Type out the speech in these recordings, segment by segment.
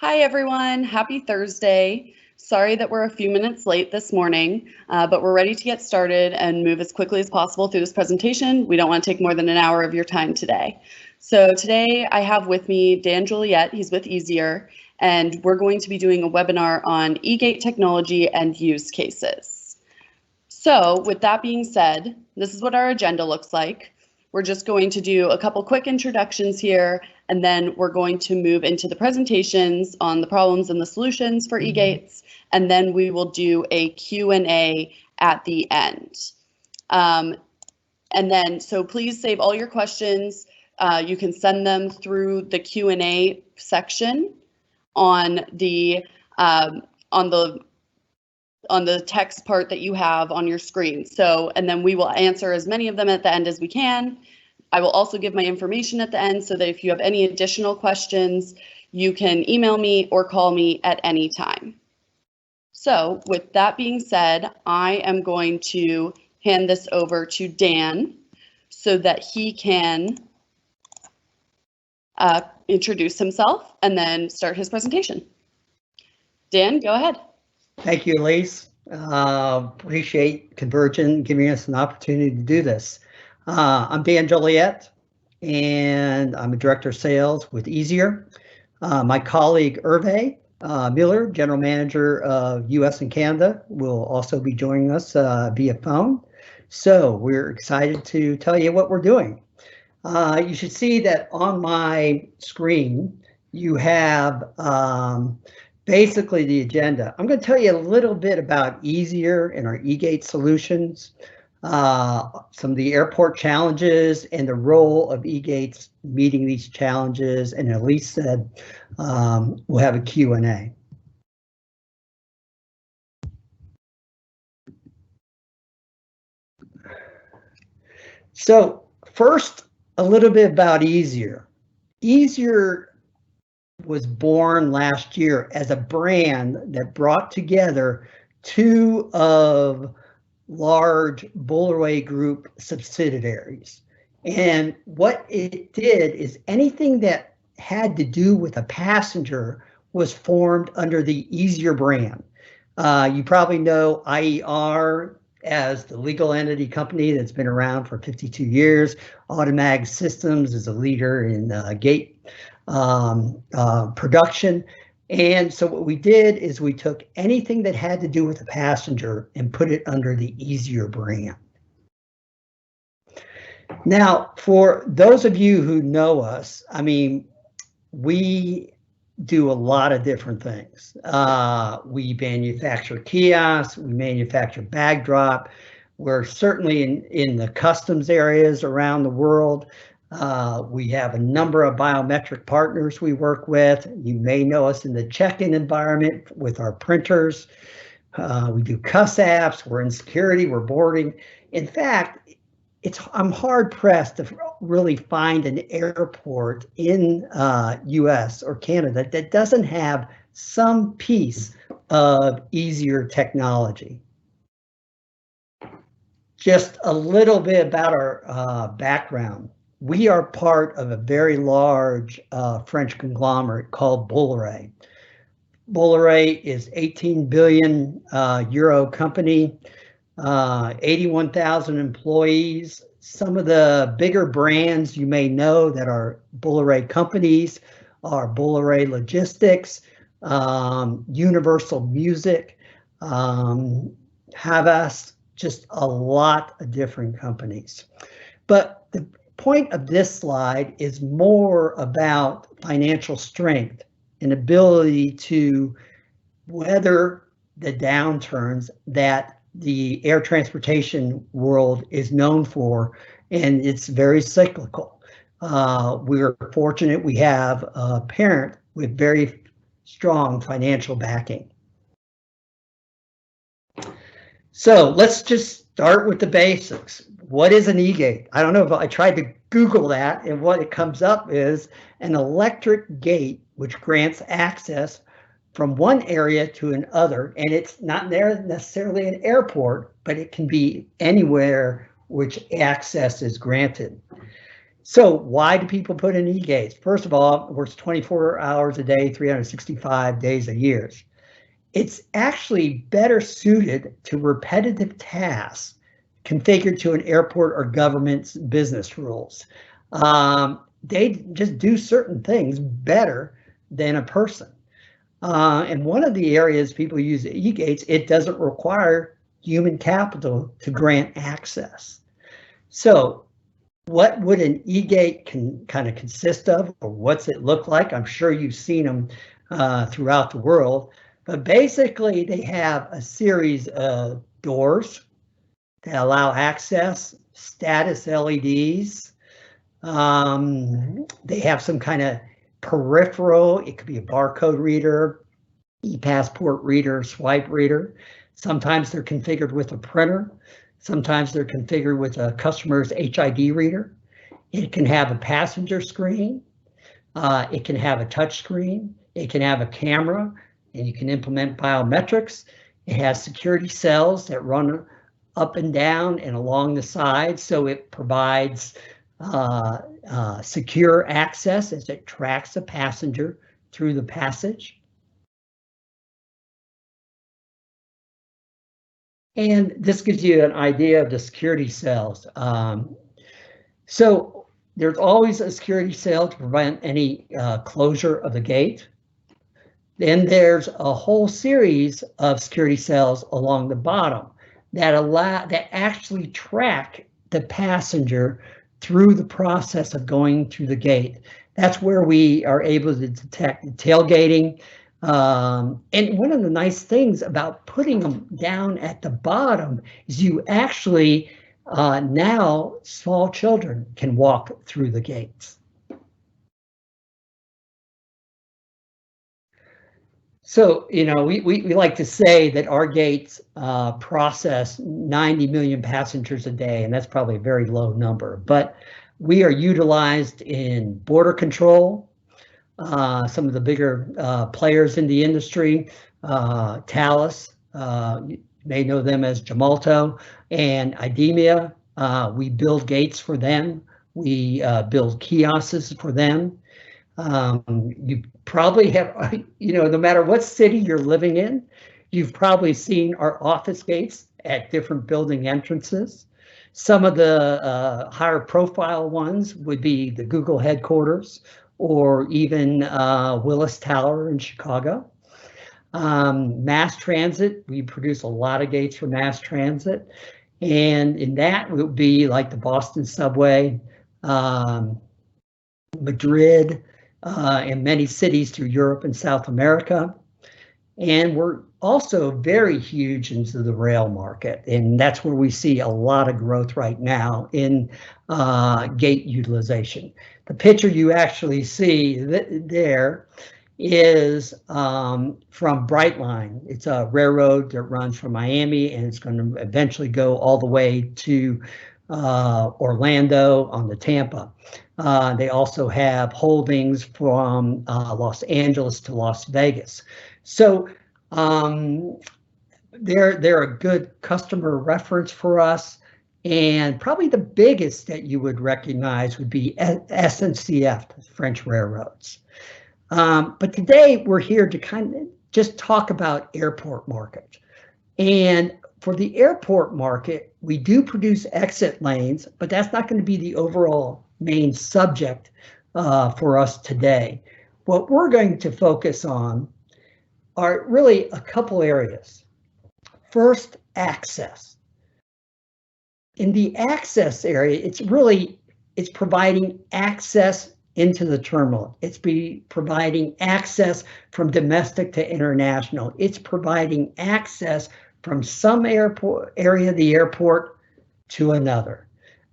Hi, everyone. Happy Thursday. Sorry that we're a few minutes late this morning, but we're ready to get started and move as quickly as possible through this presentation. We don't want to take more than an hour of your time today. So today I have with me Dan Juliet. He's with Easier, and we're going to be doing a webinar on EGate technology and use cases. So with that being said, this is what our agenda looks like. We're just going to do a couple quick introductions here, and then we're going to move into the presentations on the problems and the solutions for eGates, and then we will do a Q&A at the end. So please save all your questions. You can send them through the Q&A section on the text part that you have on your screen. And then we will answer as many of them at the end as we can. I will also give my information at the end so that if you have any additional questions, you can email me or call me at any time. So with that being said, I am going to hand this over to Dan so that he can introduce himself and then start his presentation. Dan, go ahead. Thank you, Elise. Appreciate Convergent giving us an opportunity to do this. I'm Dan Juliet, and I'm a Director of Sales with Easier. My colleague Hervé Miller, General Manager of US and Canada, will also be joining us via phone. So we're excited to tell you what we're doing. You should see that on my screen, you have basically the agenda. I'm going to tell you a little bit about Easier and our eGate solutions, some of the airport challenges and the role of eGates meeting these challenges. And Elise said we'll have a Q&A. So first, a little bit about Easier. Easier was born last year as a brand that brought together two of large Bolloré Group subsidiaries. And what it did is anything that had to do with a passenger was formed under the Easier brand. You probably know IER as the legal entity company that's been around for 52 years. Automatic Systems is a leader in gate production. And so what we did is we took anything that had to do with a passenger and put it under the Easier brand. Now, for those of you who know us, I mean, we do a lot of different things. We manufacture kiosks, we manufacture bag drop. We're certainly in the customs areas around the world. We have a number of biometric partners we work with. You may know us in the check-in environment with our printers. We do cuss apps, we're in security, we're boarding. In fact, I'm hard pressed to really find an airport in US or Canada that doesn't have some piece of Easier technology. Just a little bit about our background. We are part of a very large French conglomerate called Bolloré. Bolloré is 18 billion euro company, 81,000 employees. Some of the bigger brands you may know that are Bolloré companies are Bolloré Logistics, Universal Music, Havas, just a lot of different companies. But the point of this slide is more about financial strength and ability to weather the downturns that the air transportation world is known for, and it's very cyclical. We're fortunate we have a parent with very strong financial backing. So let's just start with the basics. What is an eGate? I don't know if I tried to Google that, and what it comes up is an electric gate which grants access from one area to another, and it's not necessarily an airport, but it can be anywhere which access is granted. So why do people put in e-gates? First of all, it works 24 hours a day, 365 days a year. It's actually better suited to repetitive tasks configured to an airport or government's business rules. They just do certain things better than a person. And one of the areas people use e-gates, it doesn't require human capital to grant access. So what would an e-gate kind of consist of, or what's it look like? I'm sure you've seen them throughout the world, but basically they have a series of doors that allow access, status LEDs. They have some kind of peripheral, it could be a barcode reader, e-passport reader, swipe reader. Sometimes they're configured with a printer. Sometimes they're configured with a customer's HID reader. It can have a passenger screen. It can have a touch screen. It can have a camera, and you can implement biometrics. It has security cells that run up and down and along the sides, so it provides secure access as it tracks a passenger through the passage. And this gives you an idea of the security cells. So there's always a security cell to prevent any closure of the gate. Then there's a whole series of security cells along the bottom that actually track the passenger through the process of going through the gate. That's where we are able to detect tailgating. And one of the nice things about putting them down at the bottom is you actually, now small children can walk through the gates. So, you know, we like to say that our gates process 90 million passengers a day, and that's probably a very low number, but we are utilized in border control. Some of the bigger players in the industry, Thales, you may know them as Gemalto, and IDEMIA. We build gates for them. We build kiosks for them. You probably have, you know, no matter what city you're living in, you've probably seen our office gates at different building entrances. Some of the higher profile ones would be the Google headquarters, or even Willis Tower in Chicago. Mass transit, we produce a lot of gates for mass transit. And in that would be like the Boston subway, Madrid, and many cities through Europe and South America. And we're also very huge into the rail market, and that's where we see a lot of growth right now in gate utilization. The picture you actually see there is from Brightline. It's a railroad that runs from Miami, and it's going to eventually go all the way to Orlando on the Tampa. They also have holdings from Los Angeles to Las Vegas. So they're a good customer reference for us. And probably the biggest that you would recognize would be SNCF, the French railroads. But today we're here to kind of just talk about airport market. And for the airport market, we do produce exit lanes, but that's not going to be the overall main subject for us today. What we're going to focus on are really a couple areas. First, access. In the access area, it's providing access into the terminal. It's providing access from domestic to international. It's providing access from some airport area of the airport to another.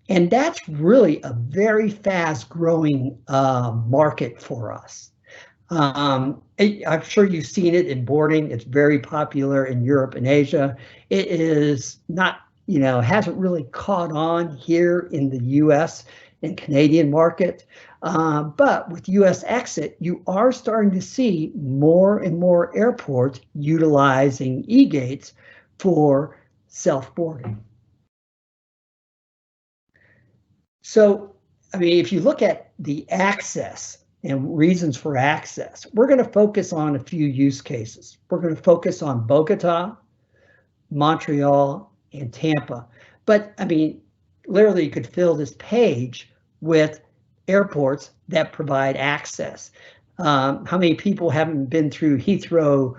And that's really a very fast growing market for us. I'm sure you've seen it in boarding. It's very popular in Europe and Asia. It is not, you know, hasn't really caught on here in the US and Canadian market. But with US exit, you are starting to see more and more airports utilizing e-gates for self-boarding. So I mean, if you look at the access and reasons for access, we're going to focus on a few use cases. We're going to focus on Bogota, Montreal, and Tampa. But I mean, literally you could fill this page with airports that provide access. How many people haven't been through Heathrow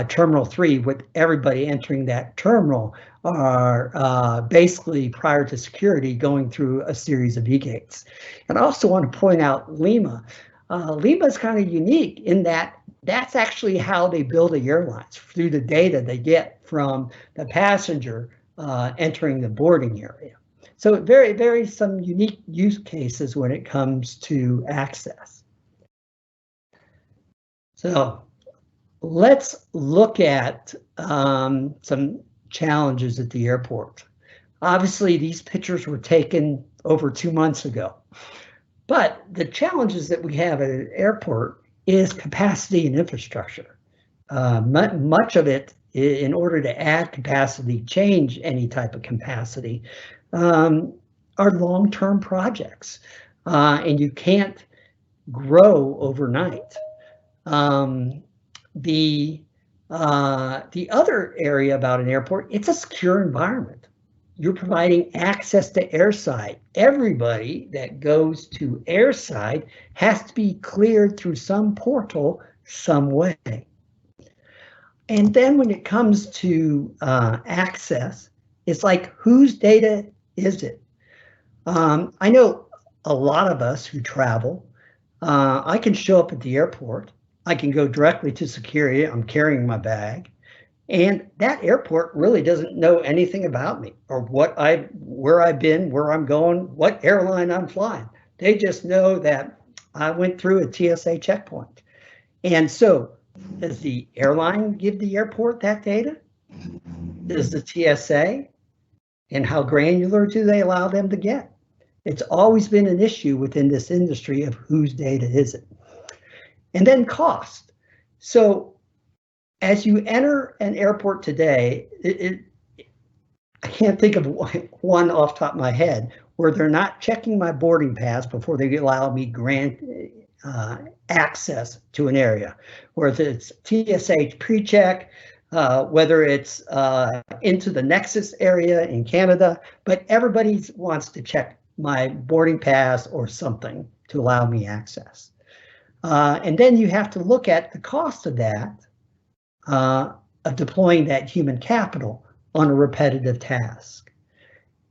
Terminal 3 with everybody entering that terminal are basically prior to security going through a series of EGates. And I also want to point out Lima. Lima is kind of unique in that that's actually how they build the airlines, through the data they get from the passenger entering the boarding area. So very some unique use cases when it comes to access. So let's look at some challenges at the airport. Obviously, these pictures were taken over 2 months ago, but the challenges that we have at an airport is capacity and infrastructure. Much of it, in order to add capacity, change any type of capacity, are long-term projects, and you can't grow overnight. The other area about an airport, it's a secure environment. You're providing access to airside. Everybody that goes to airside has to be cleared through some portal some way. And then when it comes to access, it's like, whose data is it? I know a lot of us who travel, I can show up at the airport. I can go directly to security. I'm carrying my bag. And that airport really doesn't know anything about me or where I've been, where I'm going, what airline I'm flying. They just know that I went through a TSA checkpoint. And so, does the airline give the airport that data? Does the TSA? And how granular do they allow them to get? It's always been an issue within this industry of whose data is it. And then cost. So as you enter an airport today, I can't think of one off the top of my head where they're not checking my boarding pass before they allow me grant access to an area, whether it's TSA pre-check, whether it's into the Nexus area in Canada, but everybody wants to check my boarding pass or something to allow me access. And then you have to look at the cost of that, of deploying that human capital on a repetitive task.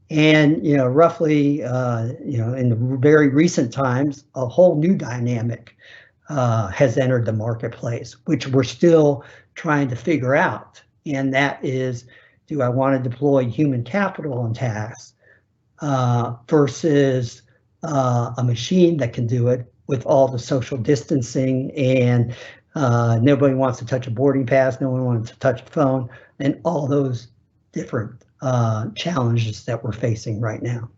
And, roughly, in the very recent times, a whole new dynamic has entered the marketplace, which we're still trying to figure out. And that is, do I want to deploy human capital on tasks versus a machine that can do it with all the social distancing and nobody wants to touch a boarding pass, no one wants to touch a phone, and all those different challenges that we're facing right now.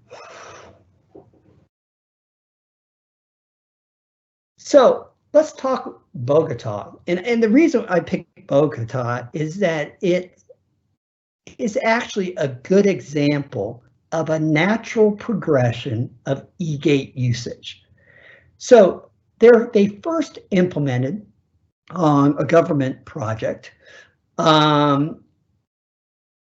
So let's talk Bogota. And the reason I picked Bogota is that it is actually a good example of a natural progression of EGate usage. So they first implemented on a government project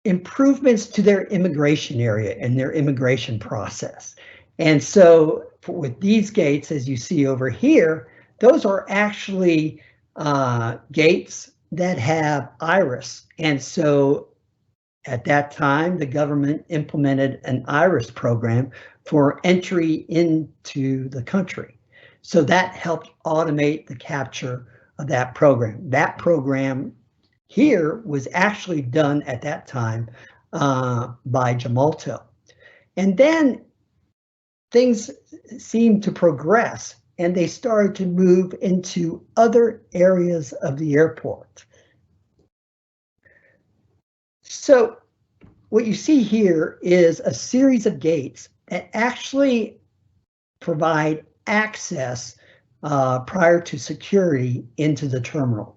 improvements to their immigration area and their immigration process. And so with these gates, as you see over here, those are actually gates that have iris. And so at that time, the government implemented an iris program for entry into the country. So that helped automate the capture of that program. That program here was actually done at that time by Gemalto. And then things seemed to progress and they started to move into other areas of the airport. So what you see here is a series of gates that actually provide access prior to security into the terminal.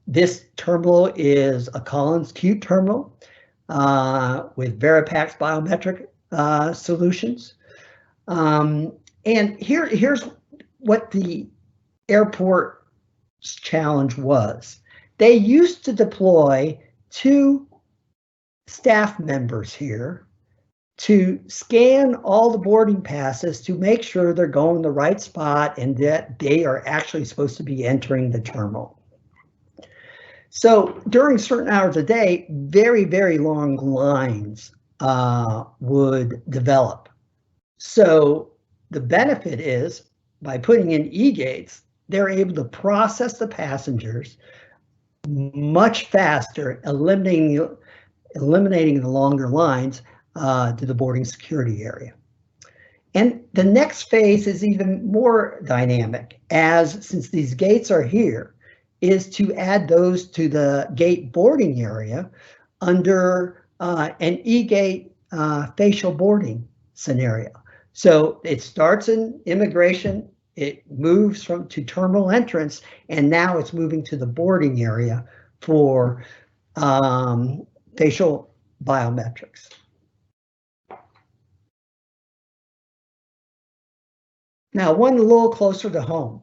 This terminal is a Collins Q terminal with Veripax biometric solutions. And here's what the airport's challenge was. They used to deploy 2 staff members here to scan all the boarding passes to make sure they're going the right spot and that they are actually supposed to be entering the terminal. So during certain hours a day, very, very long lines would develop. So the benefit is by putting in EGates, they're able to process the passengers much faster, eliminating the longer lines to the boarding security area. And the next phase is even more dynamic, since these gates are here, is to add those to the gate boarding area under an EGate facial boarding scenario. So it starts in immigration, it moves to terminal entrance, and now it's moving to the boarding area for facial biometrics. Now, one a little closer to home.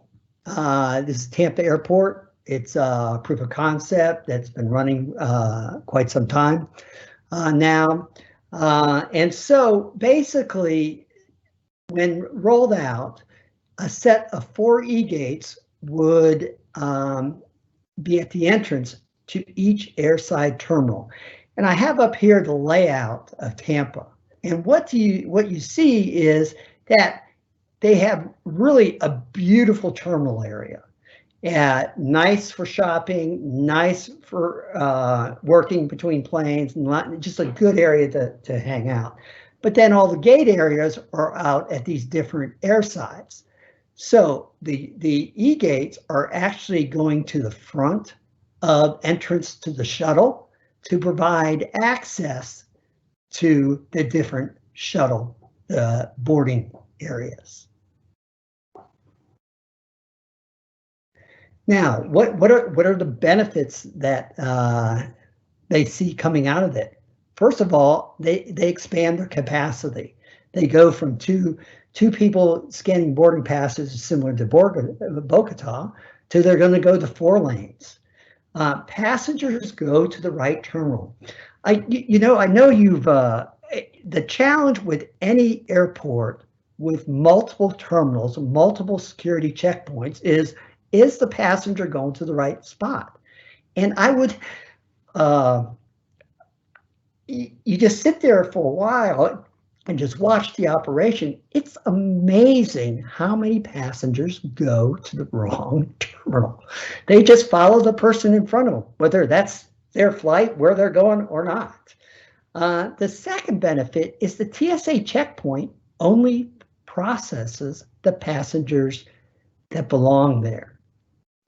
This is Tampa Airport. It's a proof of concept that's been running quite some time now. And so basically, when rolled out, a set of 4 EGates would be at the entrance to each airside terminal. And I have up here the layout of Tampa. And what you see is that they have really a beautiful terminal area. Nice for shopping, nice for working between planes, just a good area to hang out. But then all the gate areas are out at these different airsides. So the EGates are actually going to the front of entrance to the shuttle to provide access to the different shuttle boarding areas. Now, what are the benefits that they see coming out of it? First of all, they expand their capacity. They go from two people scanning boarding passes similar to Bogota to they're going to go to 4 lanes. Passengers go to the right terminal. I know you've the challenge with any airport with multiple terminals, multiple security checkpoints is the passenger going to the right spot? And I would, you just sit there for a while and just watch the operation. It's amazing how many passengers go to the wrong terminal. They just follow the person in front of them, whether that's their flight, where they're going or not. The second benefit is the TSA checkpoint only processes the passengers that belong there.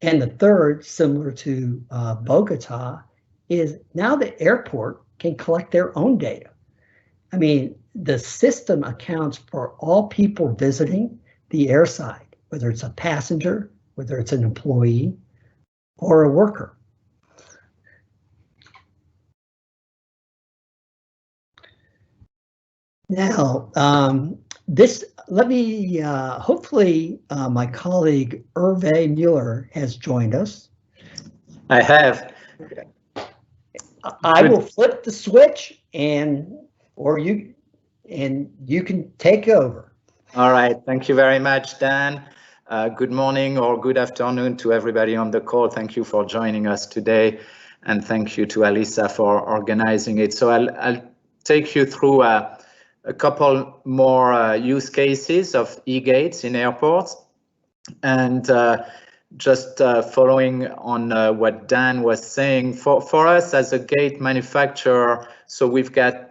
And the third, similar to Bogota, is now the airport can collect their own data. I mean, the system accounts for all people visiting the airside, whether it's a passenger, whether it's an employee, or a worker. Now, let me, hopefully my colleague Hervé Mueller has joined us. I have. I will flip the switch and you can take over. All right, thank you very much, Dan. Good morning or good afternoon to everybody on the call. Thank you for joining us today, and thank you to Alisa for organizing it. So I'll take you through a couple more use cases of EGates in airports, and just following on what Dan was saying, for us as a gate manufacturer, so we've got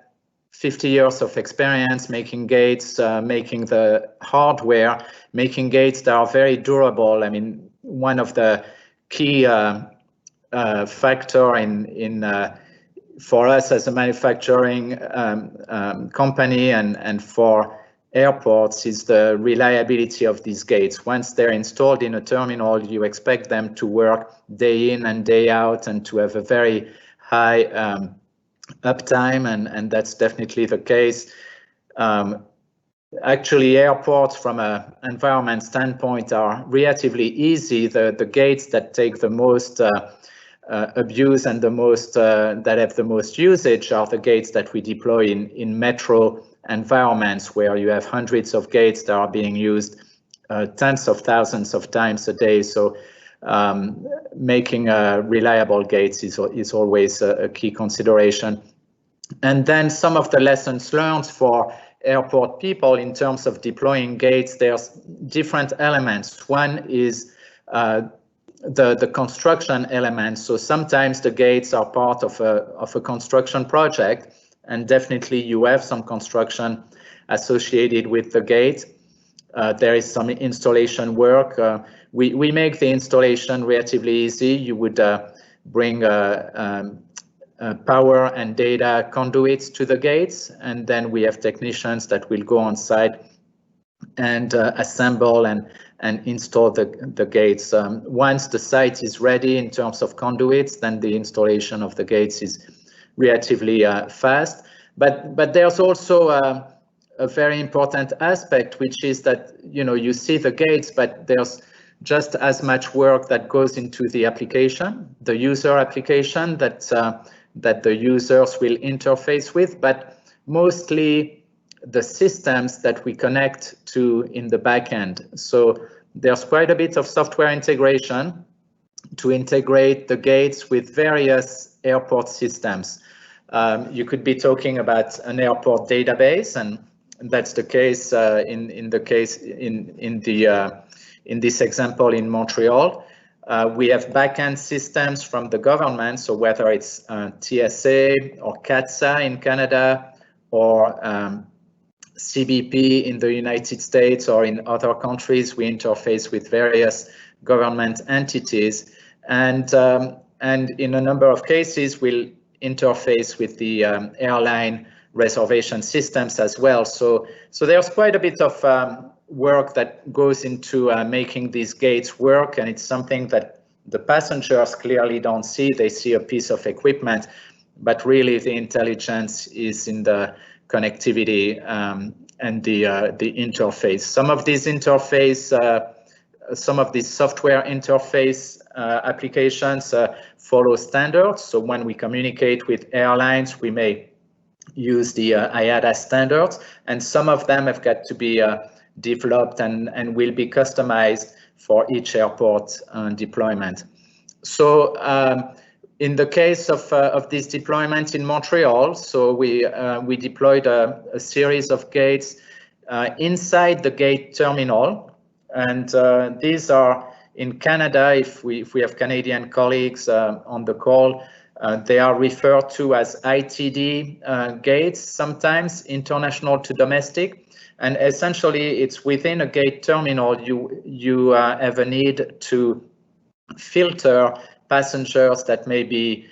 50 years of experience making gates, making the hardware, making gates that are very durable. I mean, one of the key factor in for us as a manufacturing company and for airports is the reliability of these gates. Once they're installed in a terminal, you expect them to work day in and day out and to have a very high uptime, and that's definitely the case. actually airports from an environment standpoint are relatively easy. The gates that take the most abuse and the most that have the most usage are the gates that we deploy in metro environments, where you have hundreds of gates that are being used tens of thousands of times a day. So making reliable gates is always a key consideration. And then some of the lessons learned for airport people in terms of deploying gates, there's different elements. One is the construction element. So sometimes the gates are part of a construction project, and definitely you have some construction associated with the gate. There is some installation work. We make the installation relatively easy. You would bring power and data conduits to the gates, and then we have technicians that will go on site and assemble and install the gates. Once the site is ready in terms of conduits, then the installation of the gates is relatively fast. But there's also a very important aspect, which is that, you know, you see the gates, but there's just as much work that goes into the application, the user application that the users will interface with, but mostly the systems that we connect to in the back end. So there's quite a bit of software integration to integrate the gates with various airport systems. You could be talking about an airport database, and that's the case in this example in Montreal. We have backend systems from the government, so whether it's TSA or CATSA in Canada, or CBP in the United States or in other countries, we interface with various government entities, and in a number of cases we'll interface with the airline reservation systems as well. So there's quite a bit of work that goes into making these gates work, and it's something that the passengers clearly don't see. They see a piece of equipment, but really the intelligence is in the connectivity and the interface. Some of these software interface applications follow standards. So when we communicate with airlines, we may use the IATA standards, and some of them have got to be developed and will be customized for each airport deployment. So in the case of this deployment in Montreal, so we deployed a series of gates inside the gate terminal, and these are in Canada. If we have Canadian colleagues on the call, they are referred to as ITD gates, sometimes international to domestic. And essentially, it's within a gate terminal, you have a need to filter passengers that may be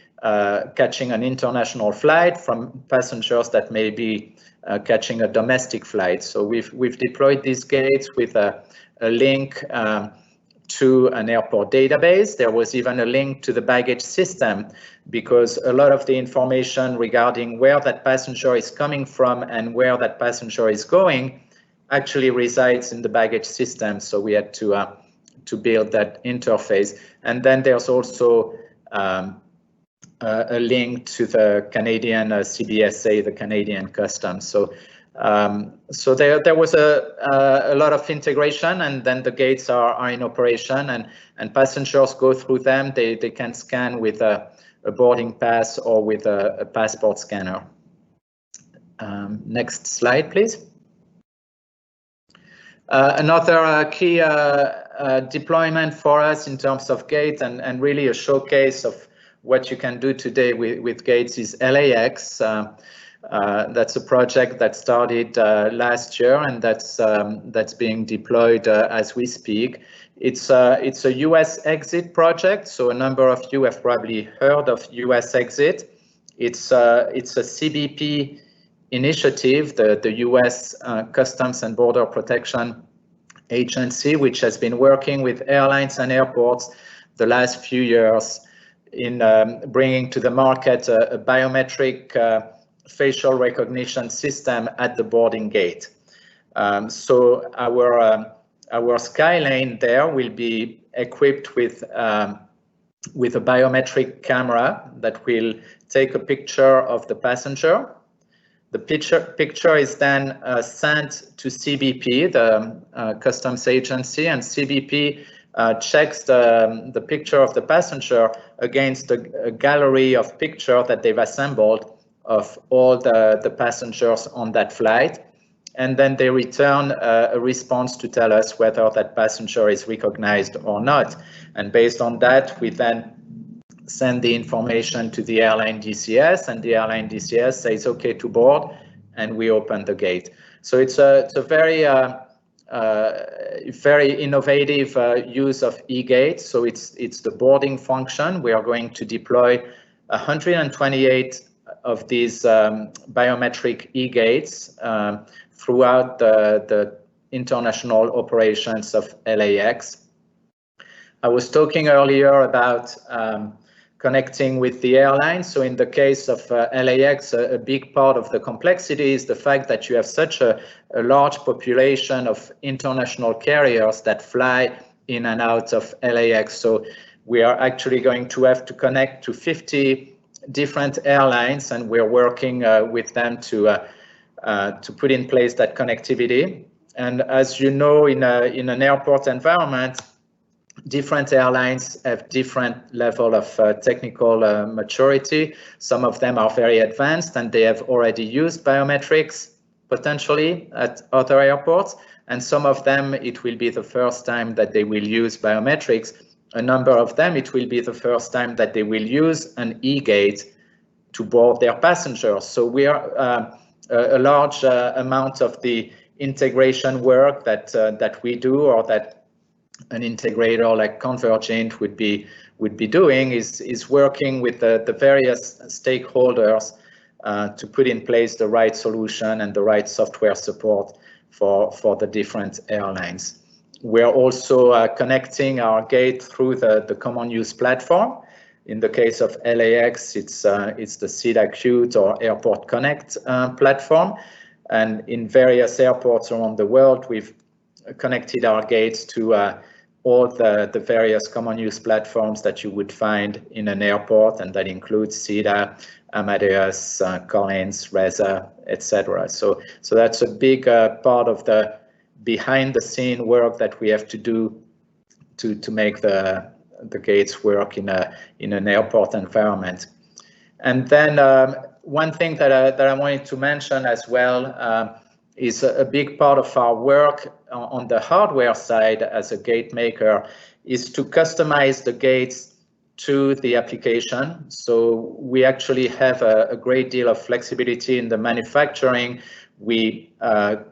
catching an international flight from passengers that may be catching a domestic flight. So we've deployed these gates with a link to an airport database. There was even a link to the baggage system, because a lot of the information regarding where that passenger is coming from and where that passenger is going actually resides in the baggage system. So we had to build that interface. And then there's also a link to the Canadian CBSA, the Canadian Customs. So so there was a lot of integration, and then the gates are in operation, and passengers go through them. They can scan with a boarding pass or with a passport scanner. Next slide, please. Another key deployment for us in terms of gate and really a showcase of what you can do today with gates is LAX. That's a project that started last year, and that's being deployed as we speak. It's a US exit project, so a number of you have probably heard of US exit. It's a CBP initiative, the US Customs and Border Protection Agency, which has been working with airlines and airports the last few years in bringing to the market a biometric facial recognition system at the boarding gate. So our Skylane there will be equipped with a biometric camera that will take a picture of the passenger. The picture is then sent to CBP, the customs agency, and CBP checks the picture of the passenger against a gallery of pictures that they've assembled of all the passengers on that flight. And then they return a response to tell us whether that passenger is recognized or not. And based on that, we then send the information to the airline DCS, and the airline DCS says okay to board, and we open the gate. So it's a very very innovative use of EGate. So it's the boarding function. We are going to deploy 128 of these biometric EGates throughout the international operations of LAX. I was talking earlier about connecting with the airlines. So in the case of LAX, a big part of the complexity is the fact that you have such a large population of international carriers that fly in and out of LAX. So we are actually going to have to connect to 50 different airlines, and we're working with them to put in place that connectivity. And as you know, in an airport environment, different airlines have different level of technical maturity. Some of them are very advanced and they have already used biometrics potentially at other airports. And some of them, it will be the first time that they will use biometrics. A number of them, it will be the first time that they will use an EGate to board their passengers. So we are a large amount of the integration work that we do, or that an integrator like Convergint would be doing, is working with the various stakeholders to put in place the right solution and the right software support for the different airlines. We're also connecting our gate through the common use platform. In the case of LAX, it's the SIDA Qt or Airport Connect platform. And in various airports around the world, we've connected our gates to all the various common use platforms that you would find in an airport, and that includes SIDA, Amadeus, Collins, Reza, etc. So that's a big part of the behind the scene work that we have to do to make the gates work in an airport environment. And then one thing that I wanted to mention as well is a big part of our work on the hardware side as a gate maker is to customize the gates to the application. So we actually have a great deal of flexibility in the manufacturing. We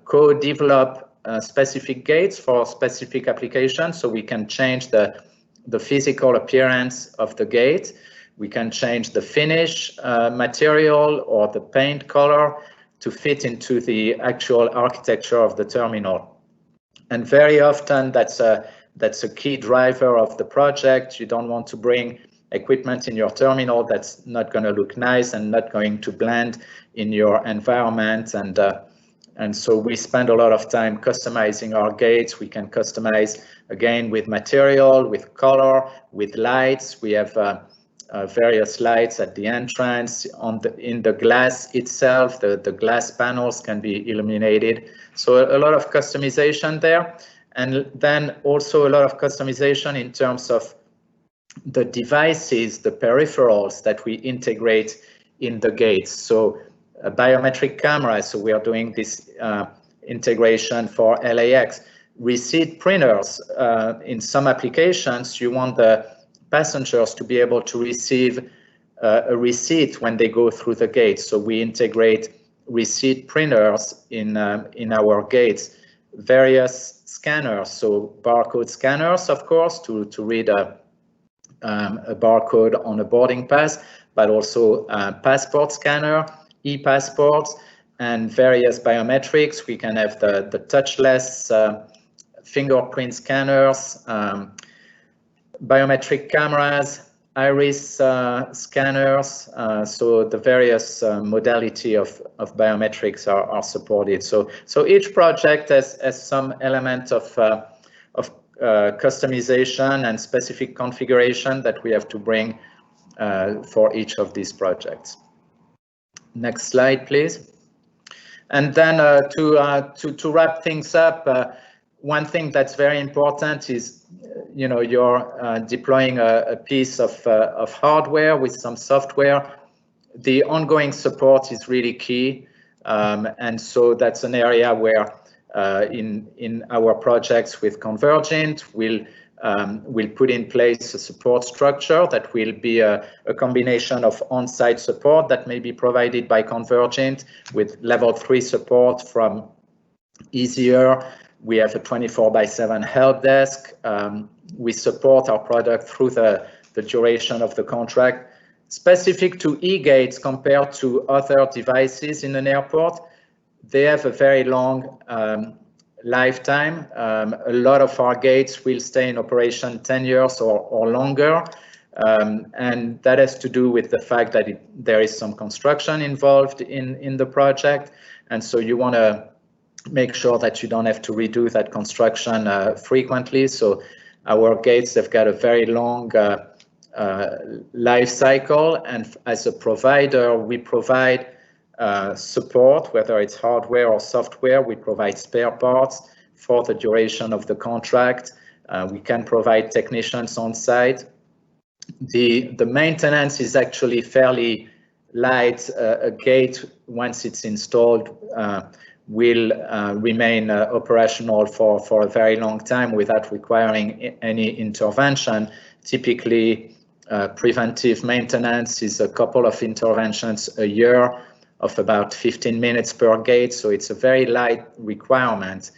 co-develop specific gates for specific applications, so we can change the physical appearance of the gate. We can change the finish material or the paint color to fit into the actual architecture of the terminal. And very often that's a key driver of the project. You don't want to bring equipment in your terminal that's not going to look nice and not going to blend in your environment. And so we spend a lot of time customizing our gates. We can customize again with material, with color, with lights. We have various lights at the entrance, in the glass itself. The glass panels can be illuminated. So a lot of customization there. And then also a lot of customization in terms of the devices, the peripherals that we integrate in the gates. So a biometric camera, so we are doing this integration for LAX. Receipt printers, in some applications, you want the passengers to be able to receive a receipt when they go through the gate. So we integrate receipt printers in our gates. Various scanners, so barcode scanners, of course, to read a barcode on a boarding pass, but also passport scanner, e-passports, and various biometrics. We can have the touchless fingerprint scanners, biometric cameras, iris scanners, so the various modality of biometrics are supported. So each project has some element of customization and specific configuration that we have to bring for each of these projects. Next slide, please. And then to wrap things up, one thing that's very important is, you know, you're deploying a piece of hardware with some software. The ongoing support is really key, and so that's an area where in our projects with Convergent, we'll put in place a support structure that will be a combination of on-site support that may be provided by Convergent with level 3 support from Easier. We have a 24/7 help desk. We support our product through the duration of the contract. Specific to EGates compared to other devices in an airport, they have a very long lifetime. A lot of our gates will stay in operation 10 years or longer. And that has to do with the fact that there is some construction involved in the project. And so you want to make sure that you don't have to redo that construction frequently. So our gates have got a very long life cycle, and as a provider, we provide support, whether it's hardware or software. We provide spare parts for the duration of the contract. We can provide technicians on site. The maintenance is actually fairly light. A gate, once it's installed, will remain operational for a very long time without requiring any intervention. Typically, preventive maintenance is a couple of interventions a year of about 15 minutes per gate, so it's a very light requirement.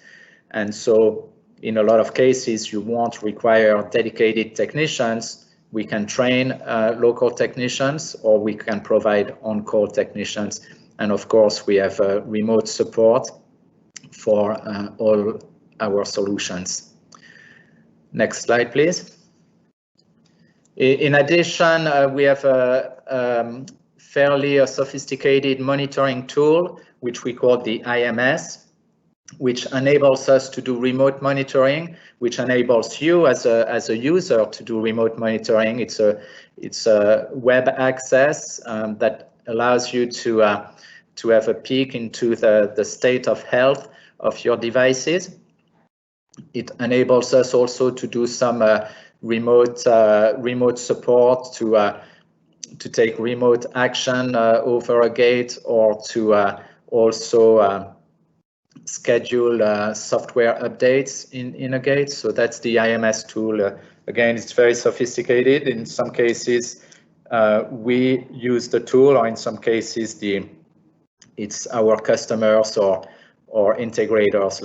And so in a lot of cases, you won't require dedicated technicians. We can train local technicians, or we can provide on-call technicians. And of course, we have remote support for all our solutions. Next slide, please. In addition, we have a fairly sophisticated monitoring tool, which we call the IMS, which enables us to do remote monitoring, which enables you as a user to do remote monitoring. It's a web access that allows you to have a peek into the state of health of your devices. It enables us also to do some remote support to take remote action over a gate, or to also schedule software updates in a gate. So that's the IMS tool. Again, it's very sophisticated. In some cases, we use the tool, or in some cases, it's our customers or integrators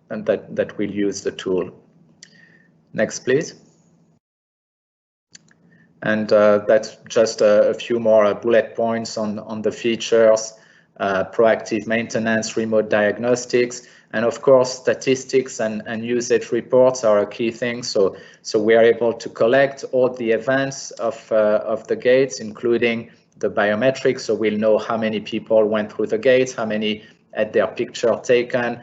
that will use the tool. Next, please. And that's just a few more bullet points on the features. Proactive maintenance, remote diagnostics, and of course statistics and usage reports are a key thing. So we are able to collect all the events of the gates, including the biometrics. So we'll know how many people went through the gates, how many had their picture taken,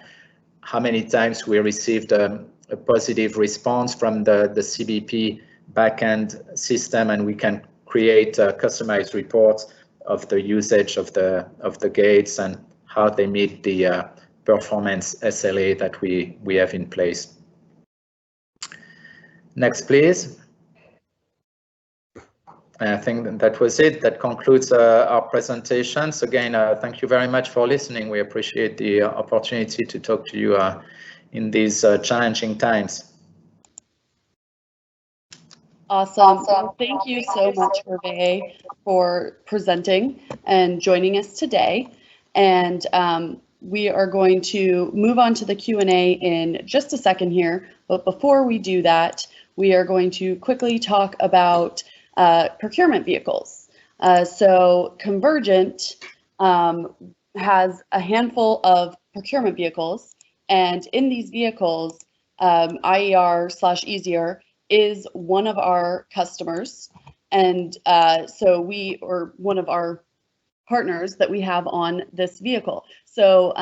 how many times we received a positive response from the CBP backend system, and we can create customized reports of the usage of the gates and how they meet the performance SLA that we have in place. Next, please. I think that was it. That concludes our presentations. Again, thank you very much for listening. We appreciate the opportunity to talk to you in these challenging times. Awesome. Thank you so much, Hervé, for presenting and joining us today. And we are going to move on to the Q&A in just a second here. But before we do that, we are going to quickly talk about procurement vehicles. So Convergent has a handful of procurement vehicles, and in these vehicles, IER/Easier is one of our customers, And so we are one of our partners that we have on this vehicle. So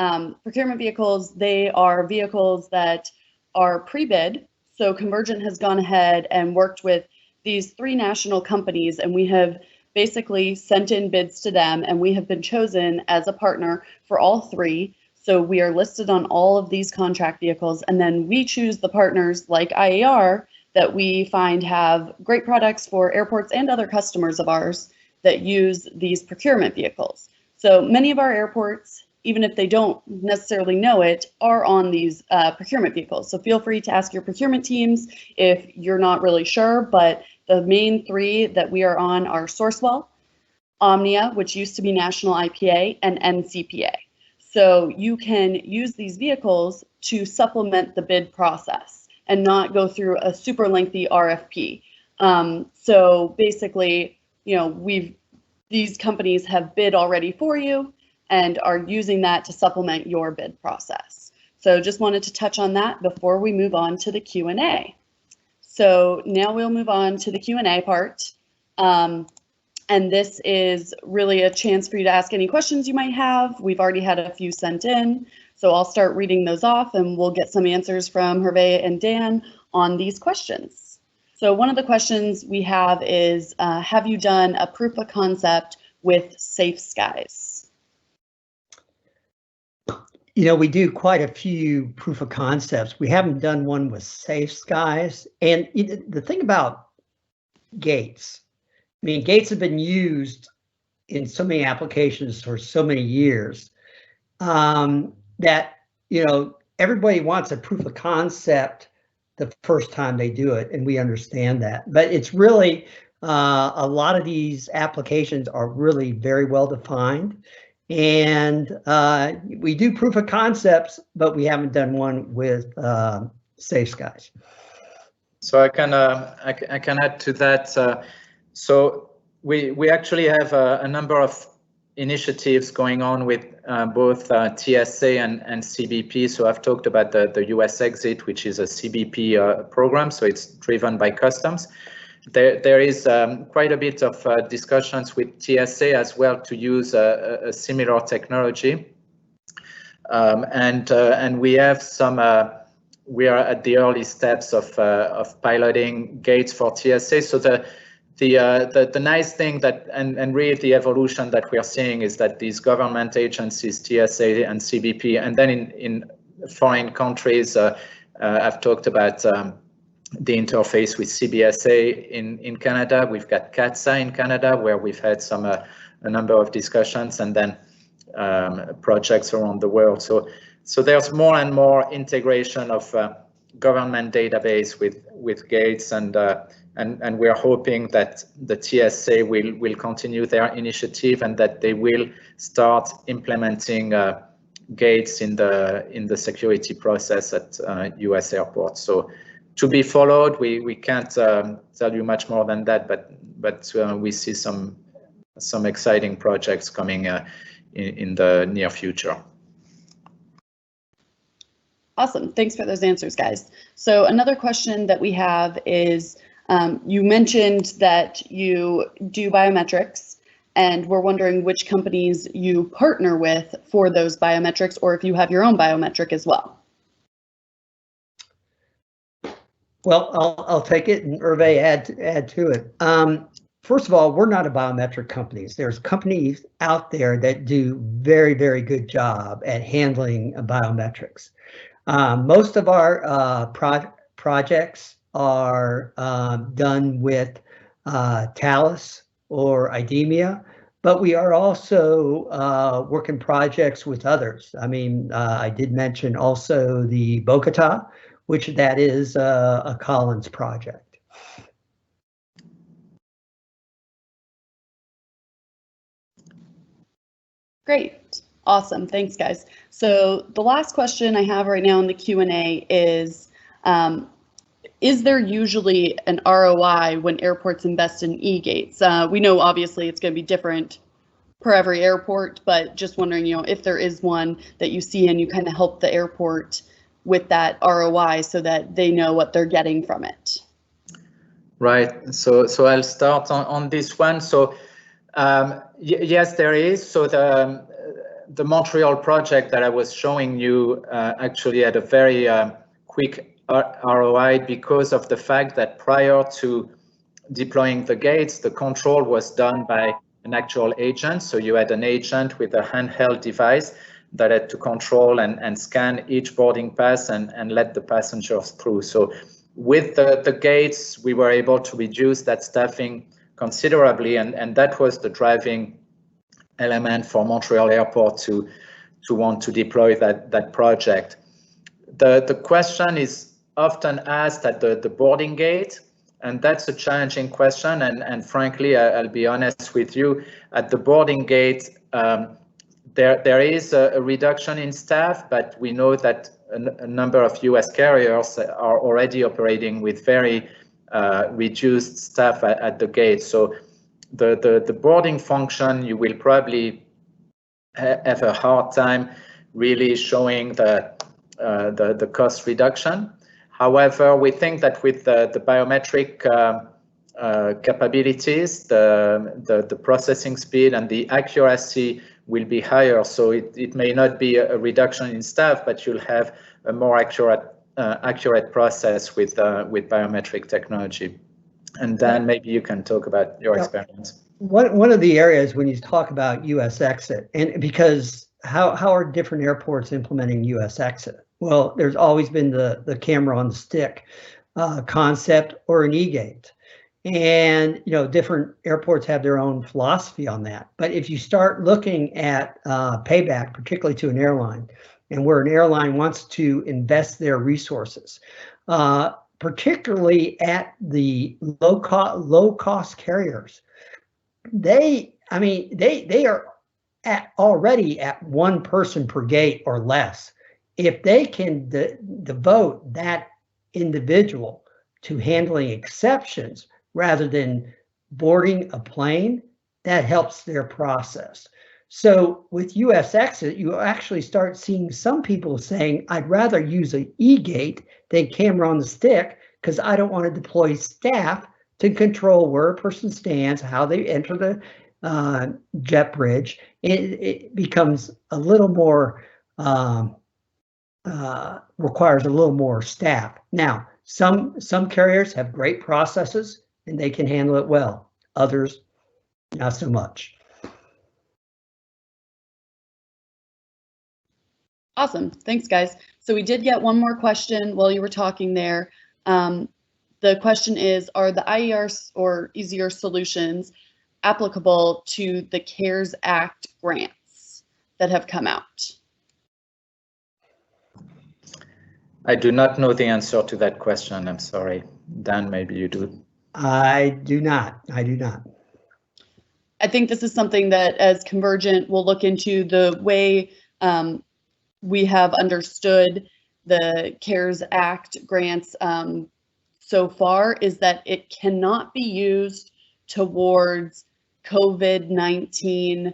Procurement Vehicles, they are vehicles that are pre-bid. So Convergent has gone ahead and worked with these 3 national companies, and we have basically sent in bids to them, and we have been chosen as a partner for all 3. So we are listed on all of these contract vehicles, and then we choose the partners like IAR that we find have great products for airports and other customers of ours that use these procurement vehicles. So many of our airports, even if they don't necessarily know it, are on these procurement vehicles. So feel free to ask your procurement teams if you're not really sure, but the main 3 that we are on are Sourcewell, Omnia, which used to be National IPA, and NCPA. So you can use these vehicles to supplement the bid process and not go through a super lengthy RFP. So basically, you know, these companies have bid already for you and are using that to supplement your bid process. So just wanted to touch on that before we move on to the Q&A. So now we'll move on to the Q&A part. And this is really a chance for you to ask any questions you might have. We've already had a few sent in, so I'll start reading those off and we'll get some answers from Hervé and Dan on these questions. So one of the questions we have is, have you done a proof of concept with Safe Skies? You know, we do quite a few proof of concepts. We haven't done one with Safe Skies. And the thing about gates, I mean, gates have been used in so many applications for so many years that, you know, everybody wants a proof of concept the first time they do it, and we understand that. But it's really, a lot of these applications are really very well defined. And we do proof of concepts, but we haven't done one with Safe Skies. So I can add to that. So we actually have a number of initiatives going on with both TSA and CBP. So I've talked about the US exit, which is a CBP program. So it's driven by customs. There is quite a bit of discussions with TSA as well to use a similar technology. And we have some, we are at the early steps of piloting gates for TSA. So the nice thing that, and really the evolution that we are seeing is that these government agencies, TSA and CBP, and then in foreign countries, I've talked about the interface with CBSA in Canada. We've got CATSA in Canada, where we've had a number of discussions, and then projects around the world. So there's more and more integration of government database with gates, and we are hoping that the TSA will continue their initiative and that they will start implementing gates in the security process at US airports. So to be followed, we can't tell you much more than that, but we see some exciting projects coming in the near future. Awesome, thanks for those answers, guys. So another question that we have is, you mentioned that you do biometrics, and we're wondering which companies you partner with for those biometrics, or if you have your own biometric as well. Well, I'll take it, and Hervé add to it. First of all, we're not a biometric company. There's companies out there that do very, very good job at handling biometrics. Most of our projects are done with Thales or IDEMIA, but we are also working projects with others. I mean, I did mention also the Bogota, which that is a Collins project. Great, awesome, thanks guys. So the last question I have right now in the Q&A is there usually an ROI when airports invest in e-gates? We know obviously it's going to be different per every airport, but just wondering, you know, if there is one that you see and you kind of help the airport with that ROI so that they know what they're getting from it. Right. So I'll start on this one. So yes, there is. So the Montreal project that I was showing you actually had a very quick ROI because of the fact that prior to deploying the gates, the control was done by an actual agent. So you had an agent with a handheld device that had to control and scan each boarding pass and let the passengers through. So with the gates, we were able to reduce that staffing considerably, and that was the driving element for Montreal Airport to want to deploy that project. The question is often asked at the boarding gate, and that's a challenging question. And frankly, I'll be honest with you, at the boarding gate, there is a reduction in staff, but we know that a number of US carriers are already operating with very reduced staff at the gate. So the boarding function, you will probably have a hard time really showing the cost reduction. However, we think that with the biometric capabilities, the processing speed and the accuracy will be higher. So it may not be a reduction in staff, but you'll have a more accurate process with biometric technology. And Dan, maybe you can talk about your experience. One of the areas when you talk about US exit, and because how are different airports implementing US exit? Well, there's always been the camera on the stick concept or an EGate. And, you know, different airports have their own philosophy on that. But if you start looking at payback, particularly to an airline, and where an airline wants to invest their resources, particularly at the low cost carriers, they are already at one person per gate or less. If they can devote that individual to handling exceptions rather than boarding a plane, that helps their process. So with US exit, you actually start seeing some people saying, I'd rather use an EGate than camera on the stick because I don't want to deploy staff to control where a person stands, how they enter the jet bridge. It becomes a little more, requires a little more staff. Now, some carriers have great processes and they can handle it well. Others, not so much. Awesome. Thanks, guys. So we did get one more question while you were talking there. The question is, are the IER or Easier solutions applicable to the CARES Act grants that have come out? I do not know the answer to that question. I'm sorry. Dan, maybe you do. I do not. I think this is something that as Convergent will look into. The way we have understood the CARES Act grants so far is that it cannot be used towards COVID-19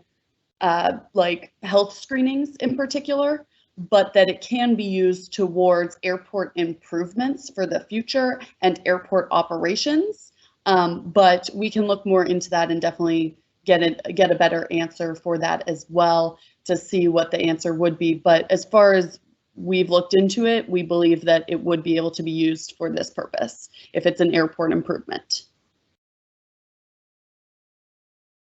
like health screenings in particular, but that it can be used towards airport improvements for the future and airport operations. But we can look more into that and definitely get a better answer for that as well to see what the answer would be. But as far as we've looked into it, we believe that it would be able to be used for this purpose if it's an airport improvement.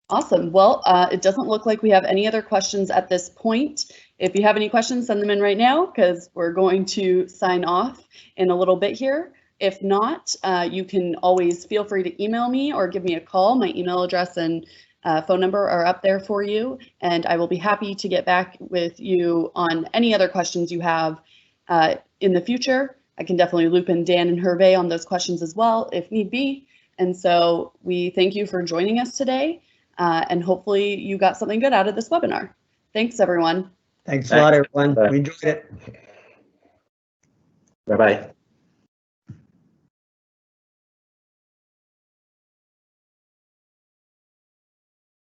Awesome. Well, it doesn't look like we have any other questions at this point. If you have any questions, send them in right now because we're going to sign off in a little bit here. If not, you can always feel free to email me or give me a call. My email address and phone number are up there for you, and I will be happy to get back with you on any other questions you have in the future. I can definitely loop in Dan and Hervé on those questions as well if need be. And so we thank you for joining us today, and hopefully you got something good out of this webinar. Thanks, everyone. Thanks a lot, everyone. We enjoyed it. Bye-bye.